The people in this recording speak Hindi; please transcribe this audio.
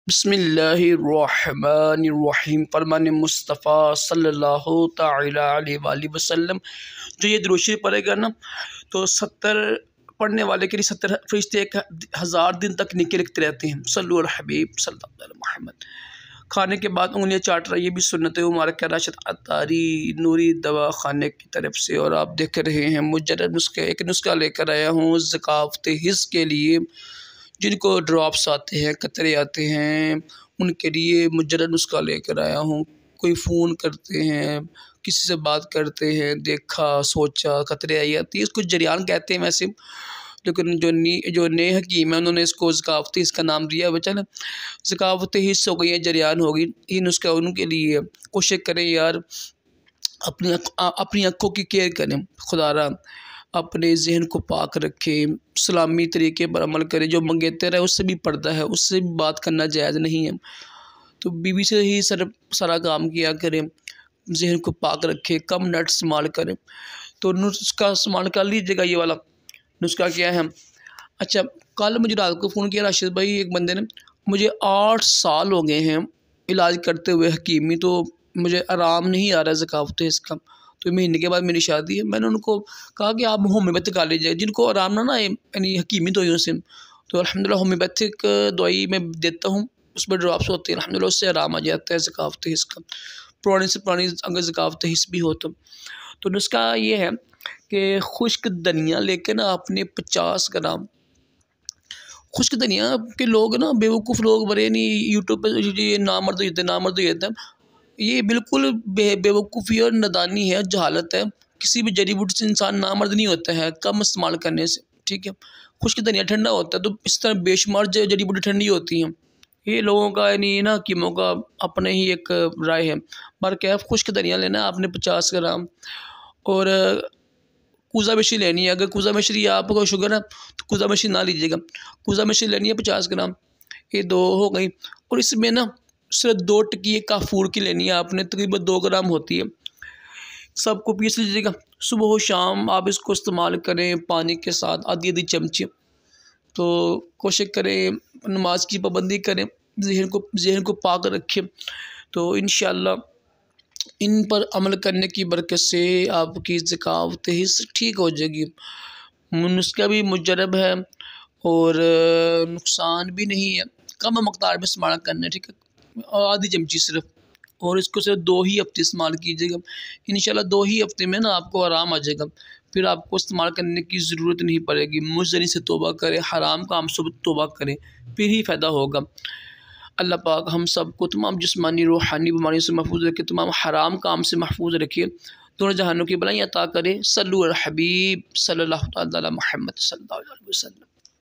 बिस्मिल्लाहिर्रहमानिर्रहीम। फरमान मुस्तफ़ा सल्लल्लाहु तआला अलैहि वसल्लम। जो ये दुरूद शरीफ पढ़ेगा ना तो 70 पढ़ने वाले के लिए 70 फरिश्ते 1000 दिन तक नेकी लिखते रहते हैं। सल्लु अला हबीब सल्लल्लाहु अलैहि मोहम्मद। खाने के बाद उंगलियां चाट रहा, ये भी सुन्नत मुबारक राशिद अतारी नूरी दवा खाने की तरफ से। और आप देख रहे हैं मुजर्रद नुस्खे, एक नुस्खा लेकर आया हूँ ज़कावत हिस्स के लिए। जिनको ड्रॉप्स आते हैं, कतरे आते हैं, उनके लिए मुजर्रद नुस्खा लेकर आया हूँ। कोई फ़ोन करते हैं, किसी से बात करते हैं, देखा सोचा कतरे आई आती है, इसको जरियान कहते हैं वैसे, लेकिन जो नए हकीम है उन्होंने इसको ज़कावत हिस्स का नाम दिया। बचा ना, ज़कावत हिस्स हो गई है, जरियान होगी। ये नुस्खा उनके लिए। कोशिश करें यार, अपनी आँखों की केयर करें। खुदारा अपने जहन को पाक रखें, इस्लामी तरीके पर अमल करें। जो मंगेतर है उससे भी पर्दा है, उससे भी बात करना जायज़ नहीं है। तो बीवी से ही सारा काम किया करें, जहन को पाक रखें, कम नेट इस्तेमाल करें। तो नुस्खा इस्तेमाल कर लीजिएगा। ये वाला नुस्खा क्या है? अच्छा, कल मुझे रात को फ़ोन किया राशिद भाई एक बंदे ने, मुझे 8 साल हो गए हैं इलाज करते हुए हकीमी, तो मुझे आराम नहीं आ रहा है ज़कावत इसका। तो महीने के बाद मेरी शादी है। मैंने उनको कहा कि आप होम्योपैथिक का लीजिए, जिनको आराम ना आए यानी हकीमी दवाइयों से। तो अल्हम्दुलिल्लाह होम्योपैथिक दवाई मैं देता हूँ, उसमें ड्रॉप्स होती है, अल्हम्दुलिल्लाह उससे आराम आ जाता है ज़कावत इसका। पुरानी से पुरानी अगर ज़कावत हिस्स भी हो तो नुस्खा ये है कि खुश्क धनिया लेके ना आपने 50 ग्राम खुश्क धनिया के लोग ना बेवकूफ़ लोग बड़े नहीं यूट्यूब पर ये नामर्द हो जाते हैं। ये बिल्कुल बेवकूफ़ी और नादानी है, जहालत है। किसी भी जड़ी बूटी से इंसान नामर्द नहीं होता है कम इस्तेमाल करने से, ठीक है। खुश्क धनिया ठंडा होता है, तो इस तरह बेशुमार जड़ी बूटी ठंडी होती हैं। ये लोगों का यानी ना हकीमों का अपने ही एक राय है। पर क्या है, खुश्क धनिया लेना है आपने 50 ग्राम। और कूज़ा मिश्री लेनी है। अगर कूज़ा मिश्री आपको शुगर है तो कूज़ा मिश्री ना लीजिएगा। कूज़ा मिश्री लेनी है 50 ग्राम। ये 2 हो गई। और इसमें ना सिर्फ 2 टिक्की काफूर की लेनी है आपने, तकरीबन 2 ग्राम होती है। सबको पीस लीजिएगा। सुबह हो शाम आप इसको इस्तेमाल करें पानी के साथ, आधी चमची। तो कोशिश करें, नमाज की पाबंदी करें, जहन को पाक रखें। तो इंशाअल्लाह इन पर अमल करने की बरकत से आपकी ज़कावत हिस्स ठीक हो जाएगी। नुस्खा भी मुजरब है और नुकसान भी नहीं है। कम मकदार में इस्तेमाल करना है, ठीक है। और आधी चमची सिर्फ, और इसको सिर्फ 2 ही हफ्ते इस्तेमाल कीजिएगा। इंशाल्लाह 2 ही हफ्ते में ना आपको आराम आ जाएगा। फिर आपको इस्तेमाल करने की ज़रूरत नहीं पड़ेगी। मुज़नी से तौबा करें, हराम काम से तौबा करें, फिर ही फ़ायदा होगा। अल्लाह पाक हम सबको तमाम जिस्मानी रूहानी बीमारियों से महफूज रखे, तमाम हराम काम से महफूज रखे, दोनों जहानों की भलाई अता करे। सल्लु अला हबीब सल्लल्लाहु अलैहि वसल्लम।